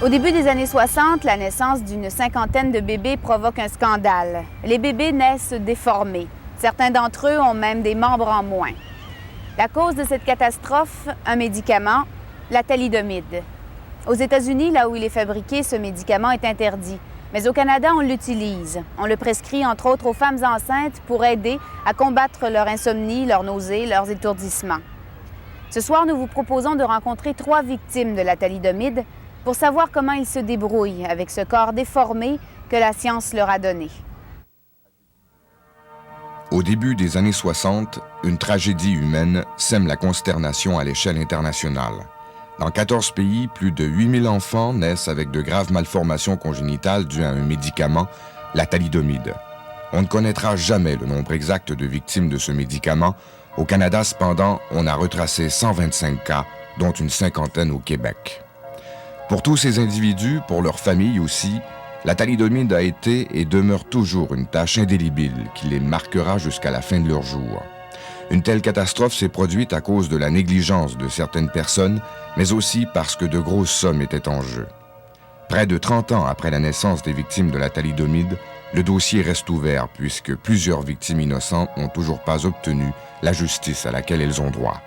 Au début des années 60, la naissance d'une cinquantaine de bébés provoque un scandale. Les bébés naissent déformés. Certains d'entre eux ont même des membres en moins. La cause de cette catastrophe, un médicament, la thalidomide. Aux États-Unis, là où il est fabriqué, ce médicament est interdit. Mais au Canada, on l'utilise. On le prescrit, entre autres, aux femmes enceintes pour aider à combattre leur insomnie, leurs nausées, leurs étourdissements. Ce soir, nous vous proposons de rencontrer 3 victimes de la thalidomide pour savoir comment ils se débrouillent avec ce corps déformé que la science leur a donné. Au début des années 60, une tragédie humaine sème la consternation à l'échelle internationale. Dans 14 pays, plus de 8000 enfants naissent avec de graves malformations congénitales dues à un médicament, la thalidomide. On ne connaîtra jamais le nombre exact de victimes de ce médicament. Au Canada, cependant, on a retracé 125 cas, dont une cinquantaine au Québec. Pour tous ces individus, pour leurs familles aussi, la thalidomide a été et demeure toujours une tâche indélébile qui les marquera jusqu'à la fin de leurs jours. Une telle catastrophe s'est produite à cause de la négligence de certaines personnes, mais aussi parce que de grosses sommes étaient en jeu. Près de 30 ans après la naissance des victimes de la thalidomide, le dossier reste ouvert puisque plusieurs victimes innocentes n'ont toujours pas obtenu la justice à laquelle elles ont droit.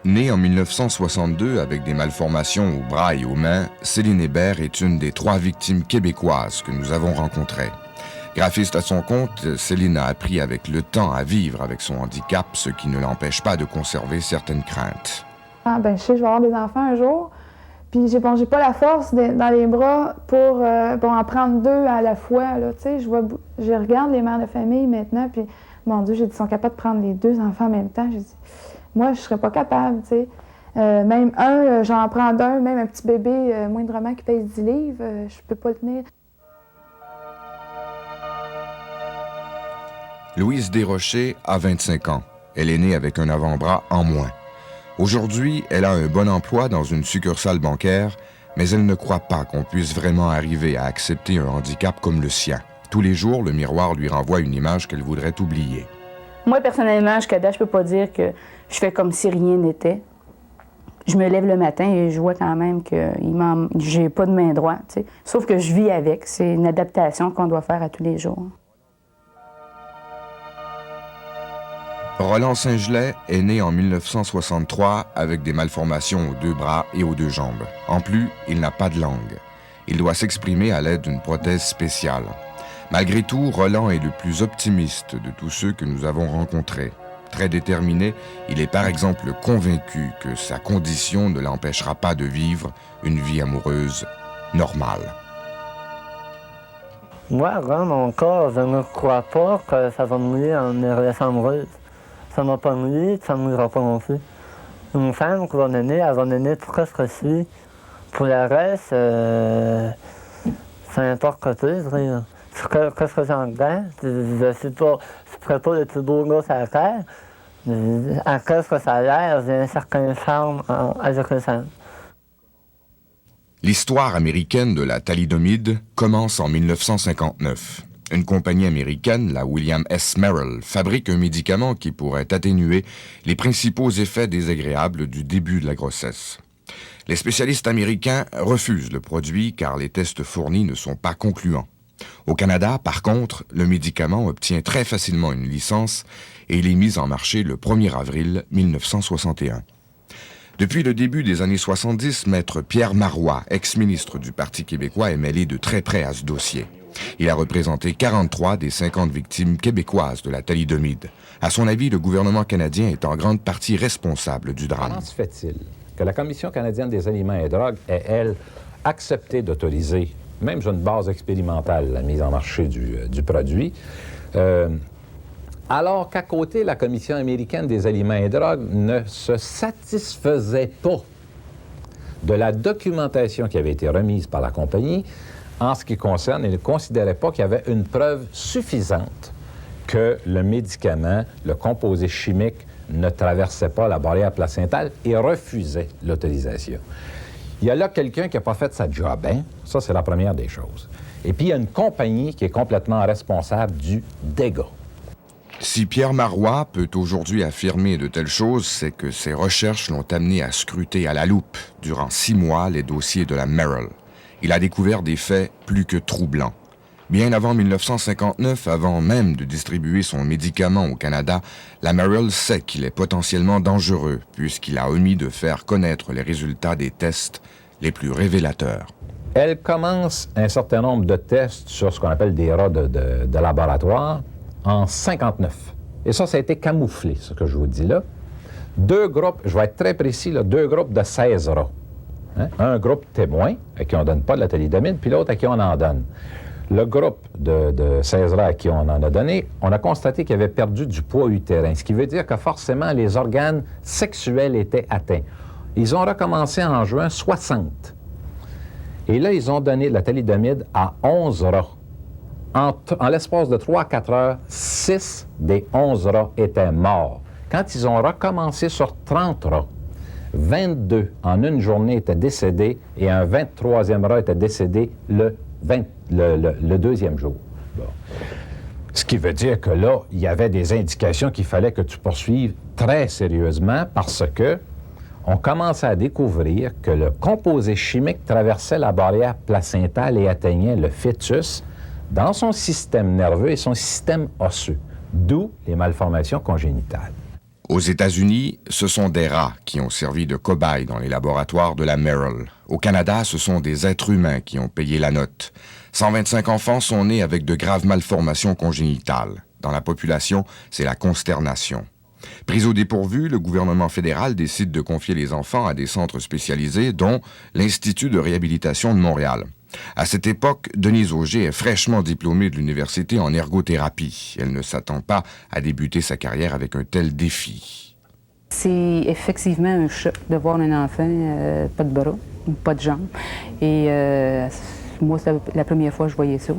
Née en 1962 avec des malformations aux bras et aux mains, Céline Hébert est une des 3 victimes québécoises que nous avons rencontrées. Graphiste à son compte, Céline a appris avec le temps à vivre avec son handicap, ce qui ne l'empêche pas de conserver certaines craintes. Je sais que je vais avoir des enfants un jour, puis j'ai pas la force dans les bras pour en prendre 2 à la fois. Là, je regarde les mères de famille maintenant, puis mon Dieu, ils sont capables de prendre les 2 enfants en même temps. Je dis, moi, je serais pas capable, tu sais. Même j'en prends d'un, même un petit bébé moindrement qui pèse 10 livres, je peux pas le tenir. Louise Desrochers a 25 ans. Elle est née avec un avant-bras en moins. Aujourd'hui, elle a un bon emploi dans une succursale bancaire, mais elle ne croit pas qu'on puisse vraiment arriver à accepter un handicap comme le sien. Tous les jours, le miroir lui renvoie une image qu'elle voudrait oublier. Moi, personnellement, jusqu'à date, je peux pas dire que je fais comme si rien n'était. Je me lève le matin et je vois quand même que j'ai pas de main droite, tu sais. Sauf que je vis avec. C'est une adaptation qu'on doit faire à tous les jours. Roland Saint-Gelais est né en 1963 avec des malformations aux 2 bras et aux 2 jambes. En plus, il n'a pas de langue. Il doit s'exprimer à l'aide d'une prothèse spéciale. Malgré tout, Roland est le plus optimiste de tous ceux que nous avons rencontrés. Très déterminé, il est par exemple convaincu que sa condition ne l'empêchera pas de vivre une vie amoureuse normale. Moi, dans mon corps, je ne crois pas que ça va me lier en une relation amoureuse. Ça ne m'a pas lié, ça ne m'ira pas non plus. Une femme qui va m'aimer, elle va m'aimer pour ce que je suis. Pour le reste, ça importe que tu sais. Qu'est-ce que j'en gagne? Je ne serai pas le plus beau gars sur la terre. À qu'est-ce que ça a l'air, j'ai un certain charme avec les femmes. L'histoire américaine de la thalidomide commence en 1959. Une compagnie américaine, la William S. Merrill, fabrique un médicament qui pourrait atténuer les principaux effets désagréables du début de la grossesse. Les spécialistes américains refusent le produit car les tests fournis ne sont pas concluants. Au Canada, par contre, le médicament obtient très facilement une licence et il est mis en marché le 1er avril 1961. Depuis le début des années 70, maître Pierre Marois, ex-ministre du Parti québécois, est mêlé de très près à ce dossier. Il a représenté 43 des 50 victimes québécoises de la thalidomide. À son avis, le gouvernement canadien est en grande partie responsable du drame. Comment se fait-il que la Commission canadienne des aliments et drogues ait, elle, accepté d'autoriser, même sur une base expérimentale, la mise en marché du produit, alors qu'à côté, la Commission américaine des aliments et drogues ne se satisfaisait pas de la documentation qui avait été remise par la compagnie en ce qui concerne, elle ne considérait pas qu'il y avait une preuve suffisante que le médicament, le composé chimique, ne traversait pas la barrière placentale et refusait l'autorisation. Il y a là quelqu'un qui n'a pas fait sa job, hein? Ça, c'est la première des choses. Et puis, il y a une compagnie qui est complètement responsable du dégât. Si Pierre Marois peut aujourd'hui affirmer de telles choses, c'est que ses recherches l'ont amené à scruter à la loupe durant 6 mois les dossiers de la Merrill. Il a découvert des faits plus que troublants. Bien avant 1959, avant même de distribuer son médicament au Canada, la Merrill sait qu'il est potentiellement dangereux puisqu'il a omis de faire connaître les résultats des tests les plus révélateurs. Elle commence un certain nombre de tests sur ce qu'on appelle des rats de laboratoire en 59. Et ça a été camouflé, ce que je vous dis là. 2 groupes, je vais être très précis, là, 2 groupes de 16 rats. Hein? Un groupe témoin, à qui on ne donne pas de la thalidomide, puis l'autre à qui on en donne. Le groupe de 16 rats à qui on en a donné, on a constaté qu'ils avaient perdu du poids utérin, ce qui veut dire que forcément les organes sexuels étaient atteints. Ils ont recommencé en juin 60. Et là, ils ont donné de la thalidomide à 11 rats. En l'espace de 3-4 heures, 6 des 11 rats étaient morts. Quand ils ont recommencé sur 30 rats, 22 en une journée étaient décédés et un 23e rat était décédé le 2e jour. Bon. Ce qui veut dire que là, il y avait des indications qu'il fallait que tu poursuives très sérieusement parce que on commençait à découvrir que le composé chimique traversait la barrière placentale et atteignait le fœtus dans son système nerveux et son système osseux, d'où les malformations congénitales. Aux États-Unis, ce sont des rats qui ont servi de cobayes dans les laboratoires de la Merrill. Au Canada, ce sont des êtres humains qui ont payé la note. 125 enfants sont nés avec de graves malformations congénitales. Dans la population, c'est la consternation. Pris au dépourvu, le gouvernement fédéral décide de confier les enfants à des centres spécialisés, dont l'Institut de réhabilitation de Montréal. À cette époque, Denise Auger est fraîchement diplômée de l'université en ergothérapie. Elle ne s'attend pas à débuter sa carrière avec un tel défi. C'est effectivement un choc de voir un enfant, pas de bras, pas de jambes. Et moi, c'est la première fois que je voyais ça.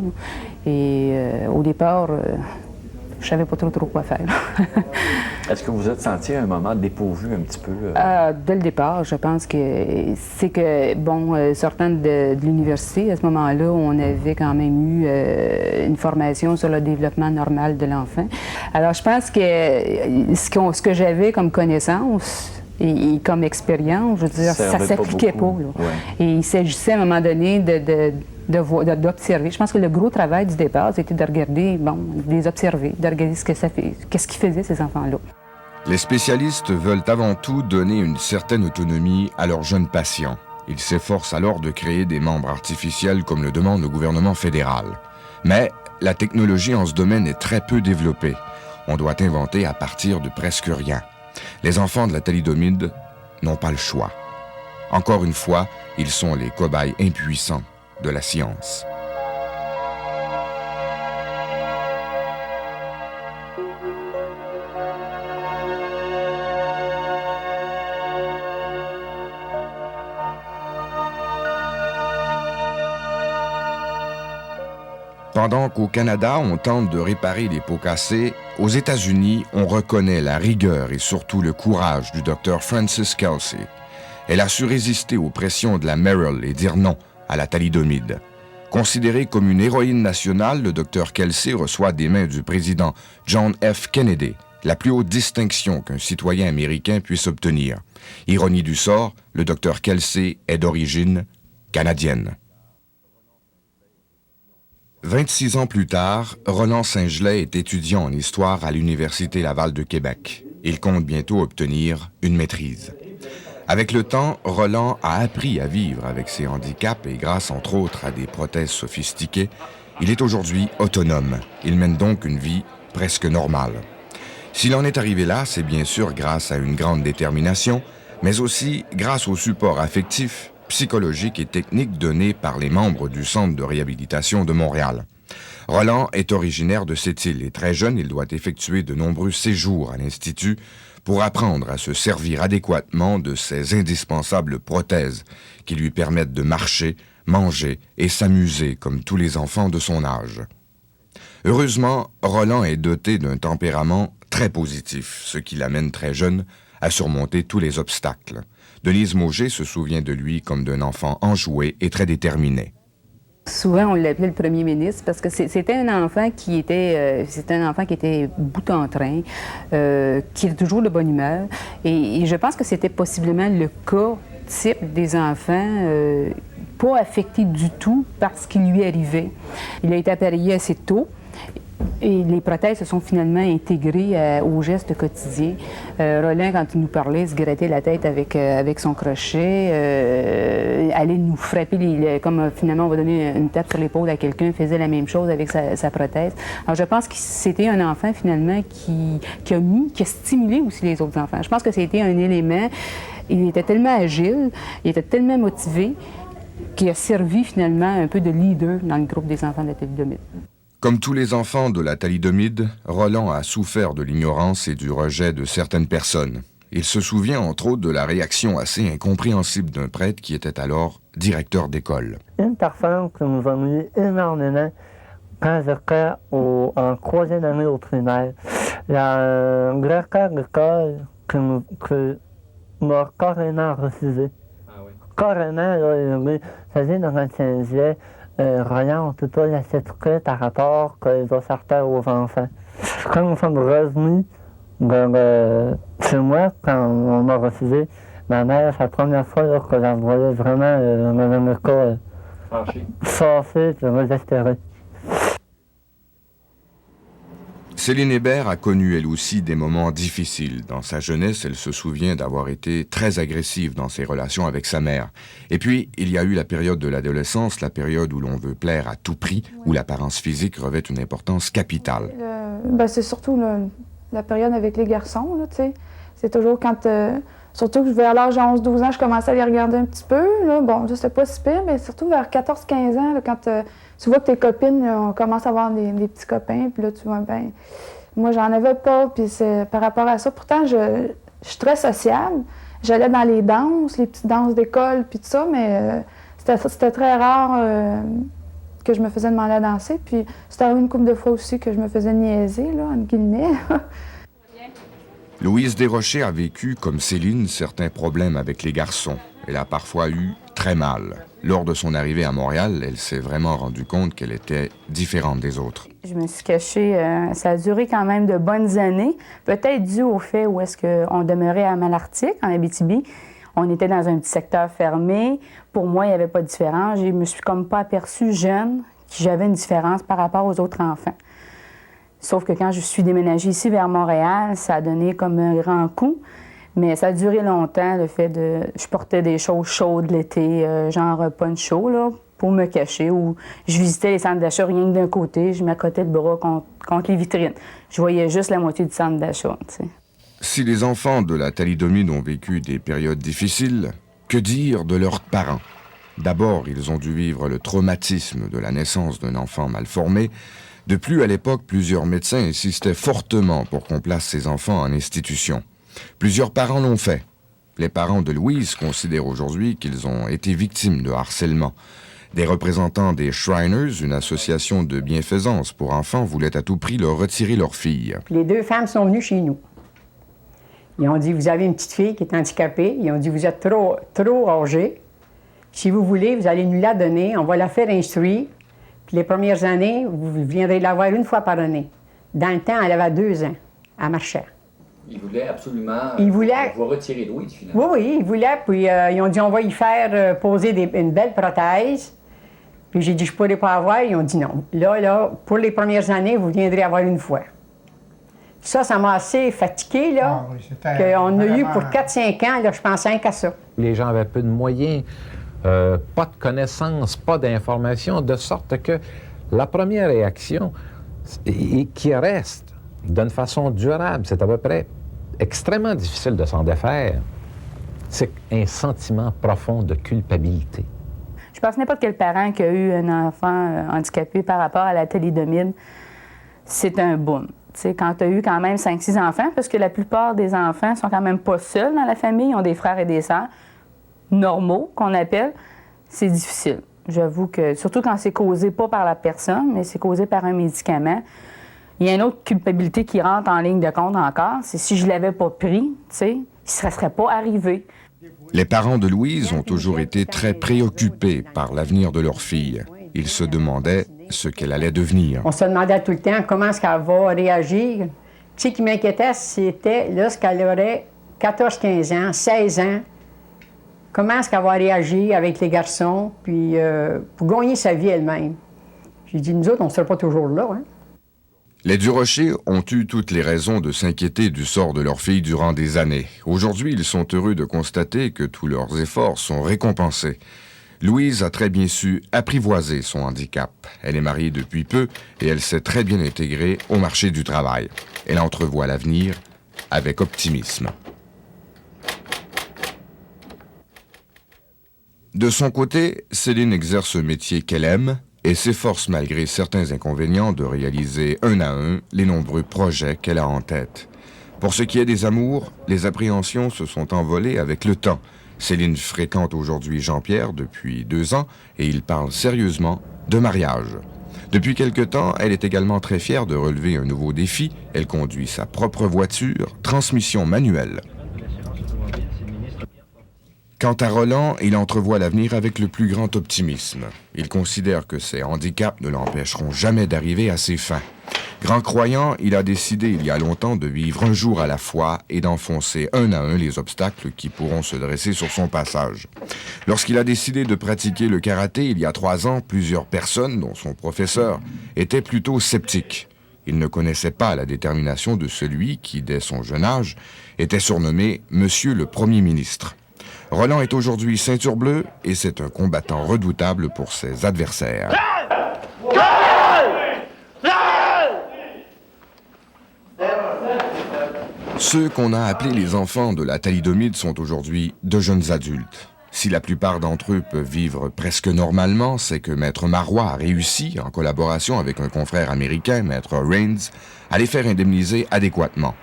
Et au départ, je savais pas trop quoi faire. Est-ce que vous vous êtes senti à un moment dépourvu un petit peu? Dès le départ, je pense que c'est que, bon, sortant de l'université, à ce moment-là, on avait quand même eu une formation sur le développement normal de l'enfant. Alors, je pense que ce que j'avais comme connaissance et comme expérience, je veux dire, ça s'appliquait pas. Là. Ouais. Et il s'agissait à un moment donné d'observer. Je pense que le gros travail du départ, c'était de regarder, bon, de les observer, de regarder ce que ça fait, qu'est-ce qu'ils faisaient ces enfants-là. Les spécialistes veulent avant tout donner une certaine autonomie à leurs jeunes patients. Ils s'efforcent alors de créer des membres artificiels comme le demande le gouvernement fédéral. Mais la technologie en ce domaine est très peu développée. On doit inventer à partir de presque rien. Les enfants de la thalidomide n'ont pas le choix. Encore une fois, ils sont les cobayes impuissants de la science. Pendant qu'au Canada, on tente de réparer les pots cassés, aux États-Unis, on reconnaît la rigueur et surtout le courage du Dr. Frances Kelsey. Elle a su résister aux pressions de la Merrill et dire non à la thalidomide. Considérée comme une héroïne nationale, le Dr. Kelsey reçoit des mains du président John F. Kennedy la plus haute distinction qu'un citoyen américain puisse obtenir. Ironie du sort, le Dr. Kelsey est d'origine canadienne. 26 ans plus tard, Roland Saint-Gelais est étudiant en histoire à l'Université Laval de Québec. Il compte bientôt obtenir une maîtrise. Avec le temps, Roland a appris à vivre avec ses handicaps et grâce entre autres à des prothèses sophistiquées, il est aujourd'hui autonome. Il mène donc une vie presque normale. S'il en est arrivé là, c'est bien sûr grâce à une grande détermination, mais aussi grâce au support affectif, psychologique et technique donné par les membres du Centre de réhabilitation de Montréal. Roland est originaire de Sept-Îles et très jeune, il doit effectuer de nombreux séjours à l'Institut pour apprendre à se servir adéquatement de ces indispensables prothèses qui lui permettent de marcher, manger et s'amuser comme tous les enfants de son âge. Heureusement, Roland est doté d'un tempérament très positif, ce qui l'amène très jeune à surmonter tous les obstacles. Denise Auger se souvient de lui comme d'un enfant enjoué et très déterminé. Souvent, on l'appelait le premier ministre parce que c'était un enfant qui était, bout en train, qui était toujours de bonne humeur. Et je pense que c'était possiblement le cas type des enfants pas affectés du tout par ce qui lui arrivait. Il a été appareillé assez tôt. Et les prothèses se sont finalement intégrées aux gestes quotidiens. Roland, quand il nous parlait, se grattait la tête avec son crochet, allait nous frapper, comme finalement on va donner une tape sur l'épaule à quelqu'un, faisait la même chose avec sa prothèse. Alors je pense que c'était un enfant finalement qui a stimulé aussi les autres enfants. Je pense que c'était un élément, il était tellement agile, il était tellement motivé, qu'il a servi finalement un peu de leader dans le groupe des enfants de la thalidomide. Comme tous les enfants de la thalidomide, Roland a souffert de l'ignorance et du rejet de certaines personnes. Il se souvient entre autres de la réaction assez incompréhensible d'un prêtre qui était alors directeur d'école. Une personne qui nous a mis énormément quand j'étais en 3e année au primaire. Il y a un directeur d'école qui m'a carrément refusé. Ah oui. Carrément, là, il faisait dans un disait Roland, on peut pas laisser truquer par rapport qu'il va faire aux enfants. Quand nous sommes revenus chez moi, quand on m'a refusé, ma mère, c'est la première fois là, que j'en voyais vraiment Mme Leca fâchée et désespérée. Céline Hébert a connu elle aussi des moments difficiles. Dans sa jeunesse, elle se souvient d'avoir été très agressive dans ses relations avec sa mère. Et puis, il y a eu la période de l'adolescence, la période où l'on veut plaire à tout prix, où l'apparence physique revêt une importance capitale. C'est surtout la période avec les garçons, là, tu sais. C'est toujours quand... surtout que vers l'âge de 11-12 ans, je commençais à les regarder un petit peu. Là. Bon, c'était pas si pire, mais surtout vers 14-15 ans, là, quand tu vois que tes copines on commence à avoir des petits copains, puis là, tu vois, ben moi, j'en avais pas, puis c'est par rapport à ça. Pourtant, je suis très sociable. J'allais dans les danses, les petites danses d'école, puis tout ça, mais c'était très rare que je me faisais demander à danser. Puis c'était arrivé une couple de fois aussi que je me faisais niaiser, là, entre guillemets. Louise Desrochers a vécu, comme Céline, certains problèmes avec les garçons. Elle a parfois eu très mal. Lors de son arrivée à Montréal, elle s'est vraiment rendue compte qu'elle était différente des autres. Je me suis cachée, ça a duré quand même de bonnes années, peut-être dû au fait où est-ce qu'on demeurait à Malartic, en Abitibi. On était dans un petit secteur fermé. Pour moi, il n'y avait pas de différence. Je me suis comme pas aperçue jeune que j'avais une différence par rapport aux autres enfants. Sauf que quand je suis déménagée ici vers Montréal, ça a donné comme un grand coup. Mais ça a duré longtemps, le fait de... Je portais des choses chaudes l'été, genre poncho, là, pour me cacher. Ou je visitais les centres d'achat rien que d'un côté, je m'accotais le bras contre les vitrines. Je voyais juste la moitié du centre d'achat, tu sais. Si les enfants de la thalidomide ont vécu des périodes difficiles, que dire de leurs parents? D'abord, ils ont dû vivre le traumatisme de la naissance d'un enfant mal formé. De plus, à l'époque, plusieurs médecins insistaient fortement pour qu'on place ces enfants en institution. Plusieurs parents l'ont fait. Les parents de Louise considèrent aujourd'hui qu'ils ont été victimes de harcèlement. Des représentants des Shriners, une association de bienfaisance pour enfants, voulaient à tout prix leur retirer leur fille. Les deux femmes sont venues chez nous. Ils ont dit, vous avez une petite fille qui est handicapée. Ils ont dit, vous êtes trop âgée. Si vous voulez, vous allez nous la donner. On va la faire instruire. Puis les premières années, vous viendrez la voir une fois par année. Dans le temps, elle avait 2 ans. Elle marchait. Ils voulaient absolument vous retirer Louise, finalement. Oui, ils voulaient. Puis ils ont dit, on va y faire poser une belle prothèse. Puis j'ai dit, je ne pourrais pas avoir. Ils ont dit non. Là, pour les premières années, vous viendrez avoir une fois. Ça m'a assez fatiguée, là. Ah, oui, qu'on a eu pour 4-5 ans, là, je pensais qu'à ça. Les gens avaient peu de moyens, pas de connaissances, pas d'informations, de sorte que la première réaction, et qui reste d'une façon durable, c'est à peu près extrêmement difficile de s'en défaire, c'est un sentiment profond de culpabilité. Je pense que n'importe quel parent qui a eu un enfant handicapé par rapport à la thalidomide, c'est un boom. T'sais, quand tu as eu quand même 5-6 enfants, parce que la plupart des enfants sont quand même pas seuls dans la famille, ils ont des frères et des sœurs normaux, qu'on appelle, c'est difficile. J'avoue que, surtout quand c'est causé pas par la personne, mais c'est causé par un médicament, il y a une autre culpabilité qui rentre en ligne de compte encore, c'est si je l'avais pas pris, il ne serait pas arrivé. Les parents de Louise ont toujours été très préoccupés par l'avenir de leur fille. il se demandait ce qu'elle allait devenir. On se demandait tout le temps comment est-ce qu'elle va réagir. Ce qui m'inquiétait, c'était lorsqu'elle aurait 14-15 ans, 16 ans, comment est-ce qu'elle va réagir avec les garçons, puis pour gagner sa vie elle-même. J'ai dit, nous autres, on ne sera pas toujours là, hein? Les Durocher ont eu toutes les raisons de s'inquiéter du sort de leur fille durant des années. Aujourd'hui, ils sont heureux de constater que tous leurs efforts sont récompensés. Louise a très bien su apprivoiser son handicap. Elle est mariée depuis peu et elle s'est très bien intégrée au marché du travail. Elle entrevoit l'avenir avec optimisme. De son côté, Céline exerce un métier qu'elle aime et s'efforce malgré certains inconvénients de réaliser un à un les nombreux projets qu'elle a en tête. Pour ce qui est des amours, les appréhensions se sont envolées avec le temps. Céline fréquente aujourd'hui Jean-Pierre depuis 2 ans et ils parlent sérieusement de mariage. Depuis quelque temps, elle est également très fière de relever un nouveau défi. Elle conduit sa propre voiture, transmission manuelle. Quant à Roland, il entrevoit l'avenir avec le plus grand optimisme. Il considère que ses handicaps ne l'empêcheront jamais d'arriver à ses fins. Grand croyant, il a décidé il y a longtemps de vivre un jour à la fois et d'enfoncer un à un les obstacles qui pourront se dresser sur son passage. Lorsqu'il a décidé de pratiquer le karaté il y a 3 ans, plusieurs personnes, dont son professeur, étaient plutôt sceptiques. Ils ne connaissaient pas la détermination de celui qui, dès son jeune âge, était surnommé « Monsieur le Premier ministre ». Roland est aujourd'hui ceinture bleue et c'est un combattant redoutable pour ses adversaires. Ceux qu'on a appelés les enfants de la thalidomide sont aujourd'hui de jeunes adultes. Si la plupart d'entre eux peuvent vivre presque normalement, c'est que Maître Marois a réussi, en collaboration avec un confrère américain, Maître Rains, à les faire indemniser adéquatement.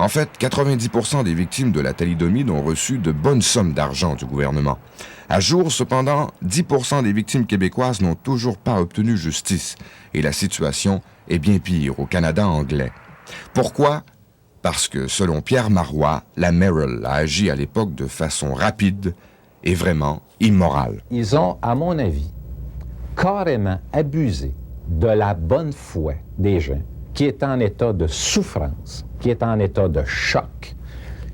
En fait, 90% des victimes de la thalidomide ont reçu de bonnes sommes d'argent du gouvernement. À jour, cependant, 10% des victimes québécoises n'ont toujours pas obtenu justice. Et la situation est bien pire au Canada anglais. Pourquoi? Parce que, selon Pierre Marois, la Merrill a agi à l'époque de façon rapide et vraiment immorale. Ils ont, à mon avis, carrément abusé de la bonne foi des gens qui est en état de souffrance, qui est en état de choc.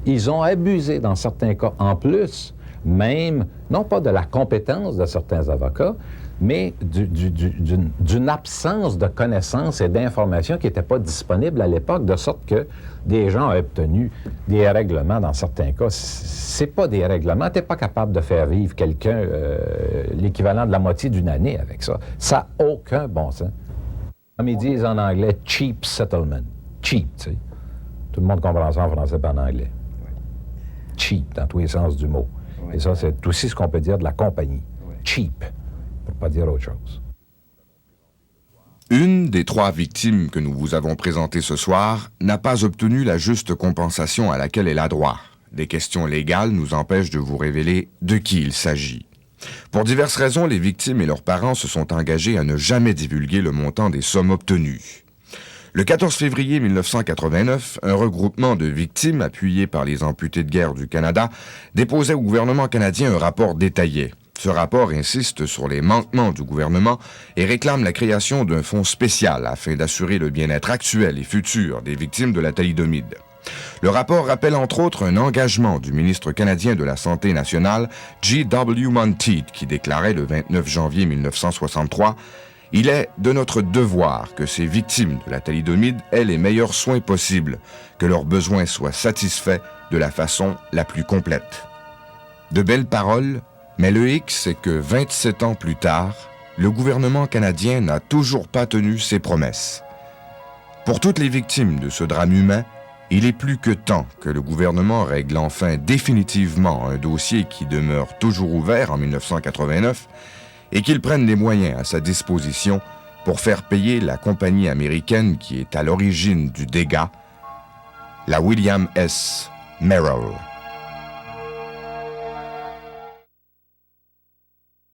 Ils ont abusé, dans certains cas, en plus, même, non pas de la compétence de certains avocats, mais d'une absence de connaissances et d'informations qui n'étaient pas disponibles à l'époque, de sorte que des gens ont obtenu des règlements dans certains cas. C'est pas des règlements, tu n'es pas capable de faire vivre quelqu'un l'équivalent de la moitié d'une année avec ça. Ça n'a aucun bon sens. Comme ils disent en anglais, « cheap settlement ». Cheap, tu sais. Tout le monde comprend ça en français et en anglais. Cheap, dans tous les sens du mot. Et ça, c'est aussi ce qu'on peut dire de la compagnie. Cheap, pour pas dire autre chose. Une des 3 victimes que nous vous avons présentées ce soir n'a pas obtenu la juste compensation à laquelle elle a droit. Des questions légales nous empêchent de vous révéler de qui il s'agit. Pour diverses raisons, les victimes et leurs parents se sont engagés à ne jamais divulguer le montant des sommes obtenues. Le 14 février 1989, un regroupement de victimes, appuyé par les amputés de guerre du Canada, déposait au gouvernement canadien un rapport détaillé. Ce rapport insiste sur les manquements du gouvernement et réclame la création d'un fonds spécial afin d'assurer le bien-être actuel et futur des victimes de la thalidomide. Le rapport rappelle entre autres un engagement du ministre canadien de la Santé nationale, G.W. Monteith, qui déclarait le 29 janvier 1963 « Il est de notre devoir que ces victimes de la thalidomide aient les meilleurs soins possibles, que leurs besoins soient satisfaits de la façon la plus complète. » De belles paroles, mais le hic, c'est que 27 ans plus tard, le gouvernement canadien n'a toujours pas tenu ses promesses. Pour toutes les victimes de ce drame humain, il est plus que temps que le gouvernement règle enfin définitivement un dossier qui demeure toujours ouvert en 1989 et qu'il prenne les moyens à sa disposition pour faire payer la compagnie américaine qui est à l'origine du dégât, la William S. Merrill.